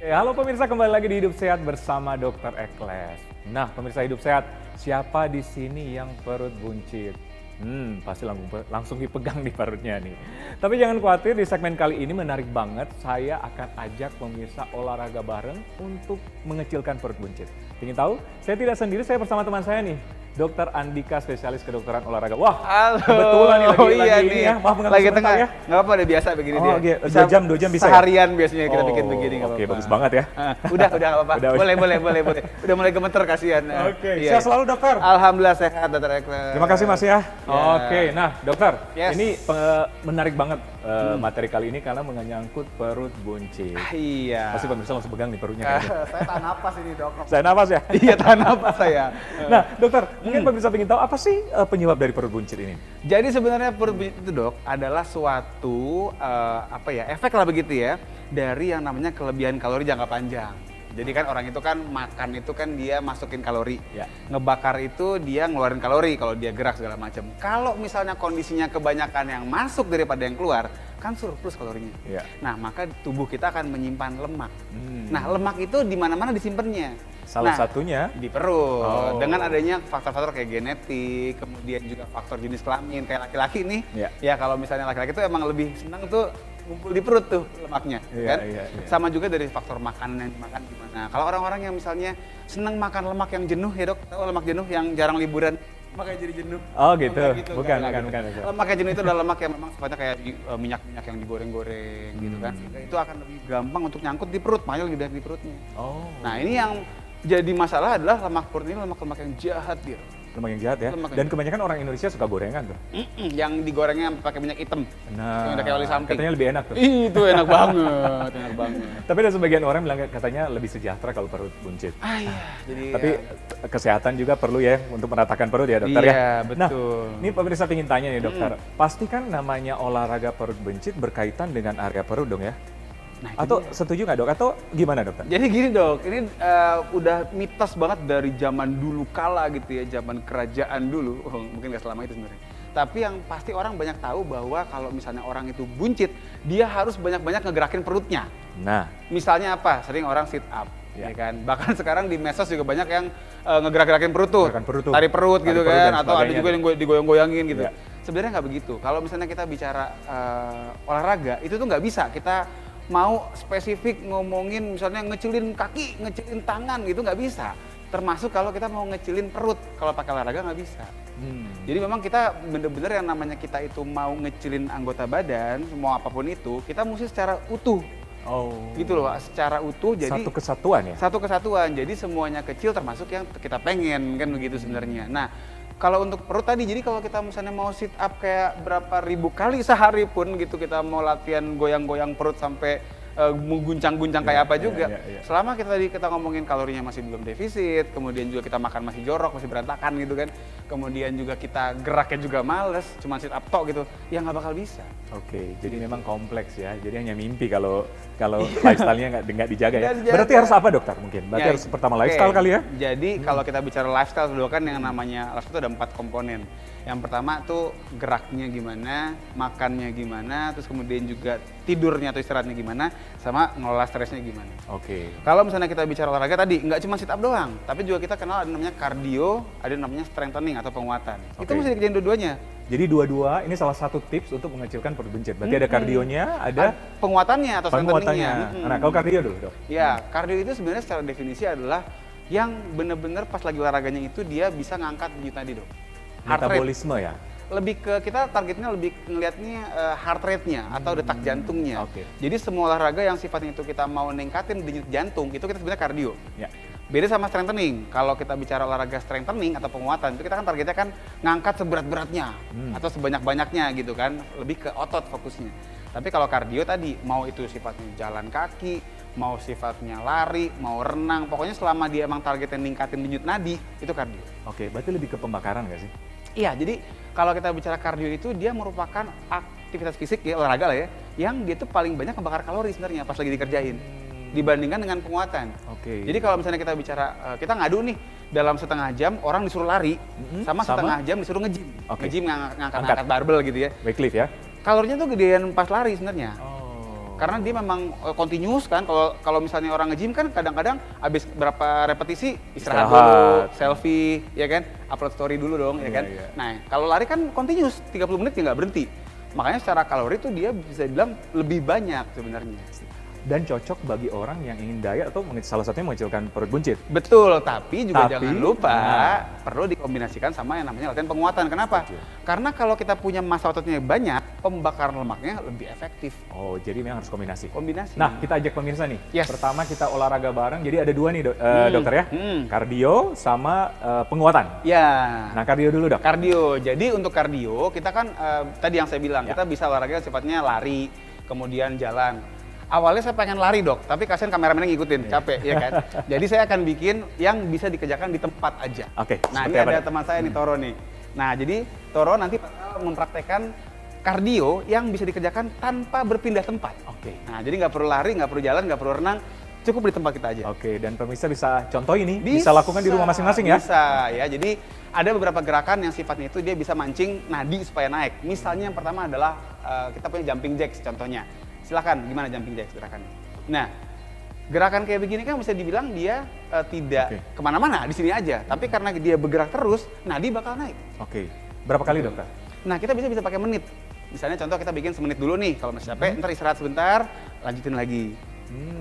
Halo pemirsa, kembali lagi di Hidup Sehat bersama Dr. Ekles. Nah, pemirsa Hidup Sehat, siapa di sini yang perut buncit? Pasti langsung dipegang di perutnya nih. Tapi jangan khawatir, di segmen kali ini menarik banget. Saya akan ajak pemirsa olahraga bareng untuk mengecilkan perut buncit. Ingin tahu? Saya tidak sendiri, saya bersama teman saya nih. Dr. Andika, spesialis kedokteran olahraga. Wah, halo. Kebetulan nih lagi Iya ini nih. ya. Maaf mengganggu Lagi sebentar tengah ya. Nggak apa-apa, udah biasa begini dia. Oke, Bisa 2 jam bisa ya? seharian biasanya kita bikin begini, nggak Oke, apa-apa. bagus banget ya. Udah nggak apa-apa. Udah. Boleh. Udah mulai gemeter kasihan. Oke, Iya. sehat selalu dokter. Alhamdulillah sehat, Dr. Ekles. Terima kasih Mas ya. Ya. Oke, nah dokter, Yes. ini menarik banget materi kali ini karena menyangkut perut buncit. Iya. Pasti pemirsa langsung pegang di perutnya kayaknya. Saya tahan napas ini, Dok. Saya nafas ya. Iya, tahan napas saya. Nah dokter, mungkin pemirsa ingin tahu apa sih penyebab dari perut buncit ini? Jadi sebenarnya perut buncit itu, Dok, adalah suatu efek lah begitu ya dari yang namanya kelebihan kalori jangka panjang. Jadi kan orang itu kan makan itu kan dia masukin kalori, Ya. ngebakar itu dia ngeluarin kalori kalau dia gerak segala macam. Kalau misalnya kondisinya kebanyakan yang masuk daripada yang keluar, kan surplus kalorinya. Ya. Nah maka tubuh kita akan menyimpan lemak. Nah lemak itu di mana-mana disimpannya. Salah Nah, satunya di perut. Oh. Dengan adanya faktor-faktor kayak genetik, kemudian juga faktor jenis kelamin kayak laki-laki nih. Ya. Ya kalau misalnya laki-laki tuh emang lebih senang tuh ngumpul di perut tuh lemaknya, Iya, kan? iya. Sama juga dari faktor makanan yang dimakan gimana. Kalau orang-orang yang misalnya senang makan lemak yang jenuh ya, Dok, tahu lemak jenuh yang jarang liburan, makanya jadi jenuh. Oh gitu. Enggak Bukan. Lemak yang jenuh itu adalah lemak yang memang sifatnya kayak minyak-minyak yang digoreng-goreng gitu kan. Sehingga itu akan lebih gampang untuk nyangkut di perut, makanya lebih banyak di perutnya. Oh. Nah, ini yang jadi masalah adalah lemak perut ini lemak-lemak yang jahat dia. Lemak yang jahat ya. Lemak yang Dan kebanyakan orang Indonesia suka gorengan tuh. Yang digorengnya pakai minyak hitam. Nah, Yang udah kayak oli samping. katanya lebih enak tuh. Itu enak banget, enak banget. Tapi ada sebagian orang bilang katanya lebih sejahtera kalau perut buncit. Ah iya, jadi Tapi kesehatan juga perlu ya untuk meratakan perut ya dokter Iya, ya. Nah, betul. ini pemirsa ingin tanya nih dokter. Pasti kan namanya olahraga perut buncit berkaitan dengan area perut dong ya? Nah, itu Atau setuju nggak dok? Atau gimana dokter? jadi gini, Dok, ini udah mitos banget dari zaman dulu kala gitu ya, zaman kerajaan dulu. Mungkin nggak selama itu sebenarnya. Tapi yang pasti orang banyak tahu bahwa kalau misalnya orang itu buncit, dia harus banyak-banyak ngegerakin perutnya. Nah, Misalnya apa? Sering orang sit up, Ya. ya kan? Bahkan sekarang di medsos juga banyak yang ngegerak-gerakin perut tuh. Gerakan perut tuh. Tarik perut Tarik gitu perut kan, dan atau ada sebagainya juga yang digoyang-goyangin gitu. Ya. Sebenarnya nggak begitu. Kalau misalnya kita bicara olahraga, itu tuh nggak bisa. Kita mau spesifik ngomongin misalnya ngecilin kaki, ngecilin tangan gitu nggak bisa. Termasuk kalau kita mau ngecilin perut, kalau pakai olahraga nggak bisa. Jadi memang kita bener-bener yang namanya kita itu mau ngecilin anggota badan, mau apapun itu, kita mesti secara utuh. oh, Gitu loh, secara utuh. Jadi satu kesatuan ya? satu kesatuan. Jadi semuanya kecil termasuk yang kita pengen kan begitu sebenarnya. Nah, kalau untuk perut tadi, jadi kalau kita misalnya mau sit up kayak berapa ribu kali sehari pun gitu, kita mau latihan goyang-goyang perut sampai mengguncang-guncang kayak apa juga. iya. Selama kita ngomongin kalorinya masih belum defisit, kemudian juga kita makan masih jorok, masih berantakan gitu kan. Kemudian juga kita geraknya juga males, cuma sit up tok gitu, ya nggak bakal bisa. Oke, jadi memang kompleks ya. Jadi hanya mimpi kalau lifestyle-nya nggak dijaga ya. Nggak dijaga. Berarti harus apa dokter mungkin? Berarti Ya, harus pertama oke. lifestyle kali ya? Jadi kalau kita bicara lifestyle dulu kan yang namanya lifestyle itu ada 4 komponen. Yang pertama tuh geraknya gimana, makannya gimana, terus kemudian juga tidurnya atau istirahatnya gimana, sama ngelola stresnya gimana. Oke. Kalau misalnya kita bicara olahraga tadi, nggak cuma sit up doang, tapi juga kita kenal ada namanya cardio, ada namanya strengthening atau penguatan. Itu Oke. mesti dikerjain dua-duanya. Jadi dua-dua ini salah satu tips untuk mengecilkan perut buncit. Berarti ada kardionya, ada Penguatannya atau strengtheningnya. penguatannya. Nah, kalau kardio dulu dok. Ya, kardio itu sebenarnya secara definisi adalah yang benar-benar pas lagi olahraganya itu dia bisa ngangkat denyut nadi, Dok. Heart rate. Metabolisme ya. Lebih ke kita targetnya lebih ngelihatnya heart rate-nya atau detak jantungnya. Oke. Jadi semua olahraga yang sifatnya itu kita mau ningkatin denyut jantung itu kita sebenarnya kardio. Ya. Beda sama strengthening. Kalau kita bicara olahraga strengthening atau penguatan itu kita kan targetnya kan ngangkat seberat-beratnya atau sebanyak-banyaknya gitu kan, lebih ke otot fokusnya. Tapi kalau kardio tadi mau itu sifatnya jalan kaki, mau sifatnya lari, mau renang, pokoknya selama dia emang targetnya ningkatin denyut nadi itu kardio. Oke, berarti lebih ke pembakaran nggak sih? Iya, jadi kalau kita bicara kardio itu dia merupakan aktivitas fisik ya, olahraga lah ya, yang dia tuh paling banyak membakar kalori sebenarnya pas lagi dikerjain dibandingkan dengan penguatan. Oke. Jadi kalau misalnya kita bicara, kita ngadu nih dalam setengah jam orang disuruh lari, sama setengah jam disuruh nge-gym. Oke. Nge-gym ngangkat barbel gitu ya. Weight lift ya? kalorinya tuh gedean pas lari sebenarnya. Oh. Karena dia memang continuous kan. Kalau misalnya orang nge-gym kan kadang-kadang habis berapa repetisi istirahat dulu, selfie, ya kan? Upload story dulu dong, ya kan? Iya. Nah, kalau lari kan continuous 30 menit ya nggak berhenti. Makanya secara kalori tuh dia bisa dibilang lebih banyak sebenarnya. Dan cocok bagi orang yang ingin diet atau salah satunya mengecilkan perut buncit. Betul, tapi juga jangan lupa nah, perlu dikombinasikan sama yang namanya latihan penguatan. Kenapa? Betul. Karena kalau kita punya massa ototnya banyak, pembakaran lemaknya lebih efektif. Oh, jadi memang harus kombinasi. Kombinasi. Nah, kita ajak pemirsa nih. Yes. Pertama kita olahraga bareng. Jadi ada dua nih dokter ya. Kardio sama penguatan. Ya. Nah, kardio dulu dok. Kardio. Jadi untuk kardio kita kan tadi yang saya bilang kita bisa olahraga sifatnya lari, kemudian jalan. Awalnya saya pengen lari dok, tapi kasihan kameramennya ngikutin, capek ya kan. Jadi saya akan bikin yang bisa dikerjakan di tempat aja. Oke. Nah ini ada teman saya nih Toro nih. Nah jadi Toro nanti mempraktekkan kardio yang bisa dikerjakan tanpa berpindah tempat. Oke. Nah jadi nggak perlu lari, nggak perlu jalan, nggak perlu renang, cukup di tempat kita aja. Oke, dan pemirsa bisa contoh ini, bisa lakukan di rumah masing-masing ya? Bisa ya, jadi ada beberapa gerakan yang sifatnya itu dia bisa mancing nadi supaya naik. Misalnya yang pertama adalah kita punya jumping jacks contohnya. Silakan, gimana jumping jacks gerakannya? Nah, gerakan kayak begini kan bisa dibilang dia tidak kemana-mana, di sini aja. Tapi karena dia bergerak terus, nadi bakal naik. Oke, berapa kali dokter? Nah, kita bisa pakai menit. Misalnya contoh kita bikin semenit dulu nih, kalau masih capek, ntar istirahat sebentar, lanjutin lagi.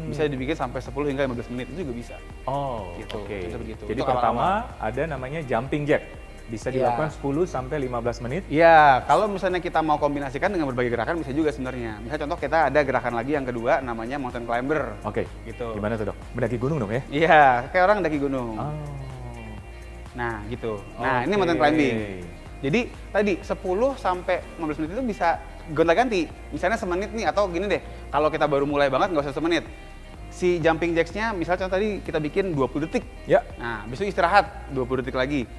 Bisa dibikin sampai 10 hingga 15 menit, itu juga bisa. Oh, gitu. Oke. Bisa begitu. Jadi Untuk pertama ada namanya jumping jack. Bisa dilakukan 10 sampai 15 menit. Iya, kalau misalnya kita mau kombinasikan dengan berbagai gerakan bisa juga sebenarnya. Misalnya contoh kita ada gerakan lagi yang kedua namanya mountain climber. Oke. Gitu. Gimana tuh dok? Mendaki gunung dong ya? Iya, kayak orang daki gunung. Oh. Nah, gitu. Nah, ini mountain climbing. Jadi tadi 10 sampai 15 menit itu bisa gonta-ganti. Misalnya semenit nih atau gini deh. Kalau kita baru mulai banget nggak usah semenit. Si jumping jacks-nya misalnya contoh tadi kita bikin 20 detik. Ya. Nah, besok istirahat 20 detik lagi.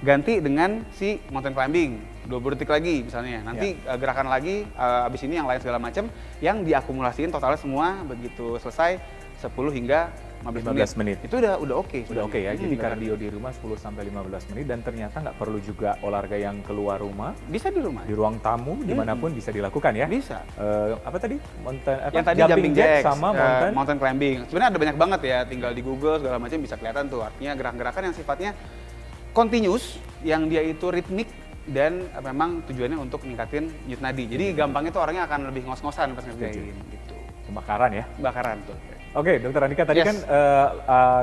Ganti dengan si mountain climbing 20 detik lagi misalnya. Nanti gerakan lagi abis ini yang lain segala macam yang diakumulasiin totalnya semua begitu selesai 10 hingga 15 menit. Itu udah oke. Udah oke ya. Jadi kardio di rumah 10 sampai 15 menit dan ternyata nggak perlu juga olahraga yang keluar rumah. Bisa di rumah. Di ruang tamu dimanapun bisa dilakukan ya. Bisa. Apa tadi? Yang tadi jumping jack sama mountain climbing. Sebenarnya ada banyak banget ya. Tinggal di Google segala macam bisa kelihatan tuh. Artinya gerakan-gerakan yang sifatnya continuous, yang dia itu ritmik dan memang tujuannya untuk ningkatin nyut nadi. Jadi gampangnya tuh orangnya akan lebih ngos-ngosan pas ngerjain gitu. Pembakaran ya? Pembakaran tuh. Oke, Dokter Andika tadi kan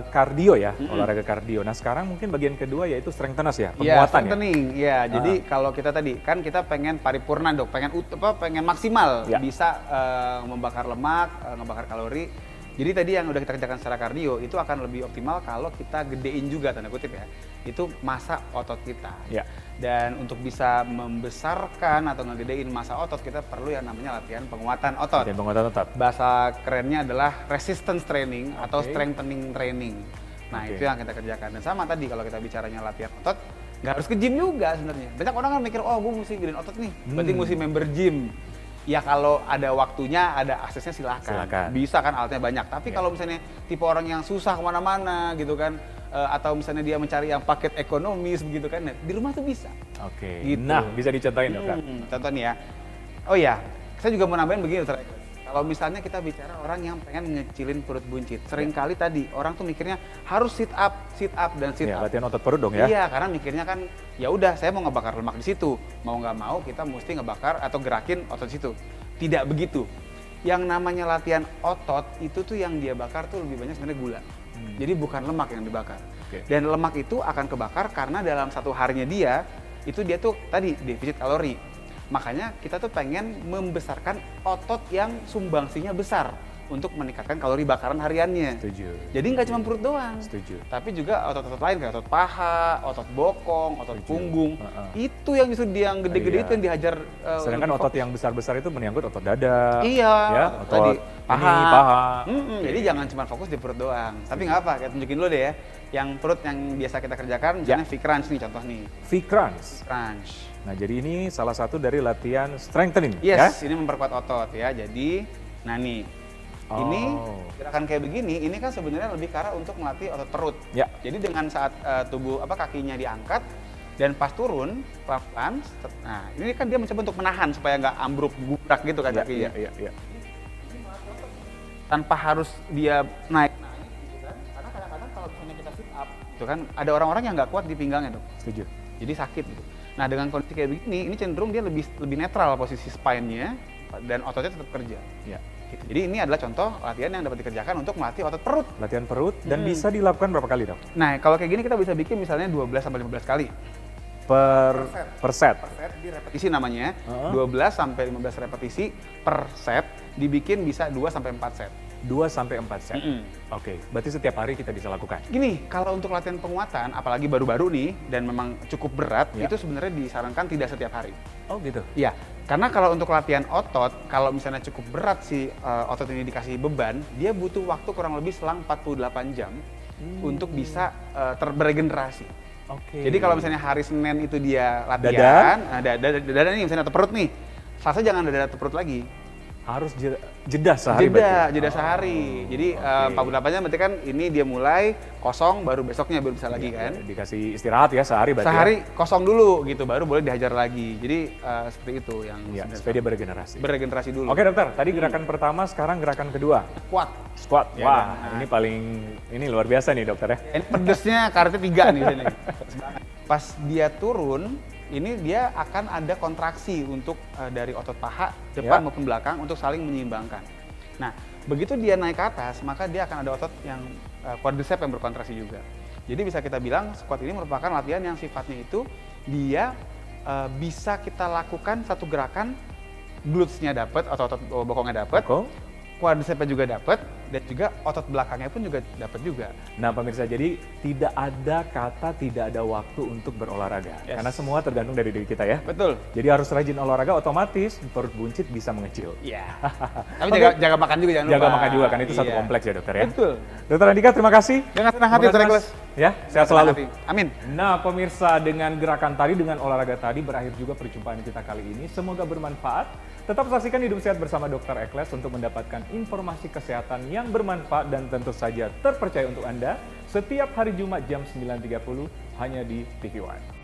kardio ya, olahraga kardio. Nah sekarang mungkin bagian kedua yaitu strengtheners ya, penguatan strengthening. Ya, jadi kalau kita tadi kan kita pengen paripurna dok, pengen maksimal bisa membakar lemak, ngebakar kalori. Jadi tadi yang udah kita kerjakan secara kardio itu akan lebih optimal kalau kita gedein juga tanda kutip ya. Itu massa otot kita. Ya. Dan untuk bisa membesarkan atau ngegedein massa otot kita perlu yang namanya latihan penguatan otot. Latihan penguatan otot. Bahasa kerennya adalah resistance training atau strengthening training. Nah, itu yang kita kerjakan. Dan sama tadi kalau kita bicaranya latihan otot, nggak harus ke gym juga sebenarnya. Banyak orang kan mikir, oh gue mesti gedein otot nih, berarti mesti member gym. Ya kalau ada waktunya, ada aksesnya silakan. Bisa kan alatnya banyak. Tapi kalau misalnya tipe orang yang susah kemana-mana gitu kan, atau misalnya dia mencari yang paket ekonomis begitu kan, di rumah tuh bisa. Oke. Gitu. Nah, bisa dicontohin dokter. Contoh nih ya. Oh iya, saya juga mau nambahin begini dokter. Kalau misalnya kita bicara orang yang pengen ngecilin perut buncit, seringkali tadi orang tuh mikirnya harus sit up dan sit up. Latihan otot perut dong ya? Iya, karena mikirnya kan ya udah saya mau ngebakar lemak di situ, mau nggak mau kita mesti ngebakar atau gerakin otot di situ. Tidak begitu. Yang namanya latihan otot itu tuh yang dia bakar tuh lebih banyak sebenarnya gula. Jadi bukan lemak yang dibakar. Dan lemak itu akan kebakar karena dalam satu harinya dia tuh tadi defisit kalori. Makanya kita tuh pengen membesarkan otot yang sumbangsinya besar untuk meningkatkan kalori bakaran hariannya. Setuju. Jadi nggak cuma perut doang. Setuju. Tapi juga otot-otot lain kayak otot paha, otot bokong, otot punggung. Itu yang justru yang gede-gede itu yang dihajar. Sedangkan otot yang besar-besar itu menyangkut otot dada. Iya. Ya, otot paha. Jadi jangan cuma fokus di perut doang. Tapi nggak apa, kita tunjukin dulu deh ya. Yang perut yang biasa kita kerjakan, misalnya V-crunch nih contoh nih. V-crunch. Nah, jadi ini salah satu dari latihan strengthening. Yes, ini memperkuat otot ya. Jadi, nah nih, ini gerakan kayak begini, ini kan sebenarnya lebih ke arah untuk melatih otot perut. Ya. Jadi dengan saat kakinya diangkat, Dan pas turun pelan-pelan, nah ini kan dia mencoba untuk menahan supaya nggak ambruk gubrak gitu kan kakinya. Iya. Tanpa harus dia naik gitu kan. Karena kadang-kadang kalau misalnya kita sit up gitu kan, ada orang-orang yang nggak kuat di pinggangnya, Dok. Setuju. Jadi sakit gitu. Nah, dengan kondisi kayak begini, ini cenderung dia lebih netral posisi spine-nya dan ototnya tetap kerja. Ya. Gitu. Jadi ini adalah contoh latihan yang dapat dikerjakan untuk melatih otot perut. Latihan perut dan bisa dilakukan berapa kali, Dok? Nah, kalau kayak gini kita bisa bikin misalnya 12 sampai 15 kali. Per set. Per set di repetisi namanya. 12 sampai 15 repetisi per set dibikin bisa 2 sampai 4 set. 2 sampai 4 set. Oke, berarti setiap hari kita bisa lakukan. Gini, kalau untuk latihan penguatan, apalagi baru-baru nih dan memang cukup berat, itu sebenarnya disarankan tidak setiap hari. Oh gitu. Iya, karena kalau untuk latihan otot, kalau misalnya cukup berat si otot ini dikasih beban, dia butuh waktu kurang lebih selang 48 jam untuk bisa beregenerasi. Oke. Jadi kalau misalnya hari Senin itu dia latihan, dada nih misalnya atau perut nih, Selasa jangan dada atau perut lagi. Harus jeda sehari berarti? Jeda sehari. Jadi 48 jam berarti kan ini dia mulai kosong, baru besoknya baru bisa lagi kan. Dikasih istirahat ya sehari berarti. Sehari kosong dulu gitu, baru boleh dihajar lagi. Jadi seperti itu yang supaya dia beregenerasi. Beregenerasi dulu. Oke dokter, tadi gerakan pertama, sekarang gerakan kedua. Squat. Ya, wah, ini luar biasa nih dokter ya. Ini pedesnya karetnya 3 nih sini. Pas dia turun, ini dia akan ada kontraksi untuk dari otot paha depan maupun belakang untuk saling menyeimbangkan. Nah, begitu dia naik ke atas, maka dia akan ada otot yang quadricep yang berkontraksi juga. Jadi bisa kita bilang squat ini merupakan latihan yang sifatnya itu dia bisa kita lakukan satu gerakan, glutes-nya dapat, otot bokongnya dapat, quadricepnya juga dapat, dan juga otot belakangnya pun juga dapat juga. Nah pemirsa, jadi tidak ada kata tidak ada waktu untuk berolahraga. Karena semua tergantung dari diri kita ya. Betul. Jadi harus rajin olahraga, otomatis perut buncit bisa mengecil. Iya. Tapi jaga makan juga, jangan lupa. Jaga makan juga, kan itu satu kompleks ya dokter ya. Betul. Dokter Andika, terima kasih. Dengan senang hati dokter Ekles. Ya, sehat selalu. Amin. Nah pemirsa, dengan gerakan tadi, dengan olahraga tadi, berakhir juga perjumpaan kita kali ini. Semoga bermanfaat. Tetap saksikan Hidup Sehat bersama Dr. Ekles untuk mendapatkan informasi kesehatan yang bermanfaat dan tentu saja terpercaya untuk Anda setiap hari Jumat jam 9.30 hanya di TV One.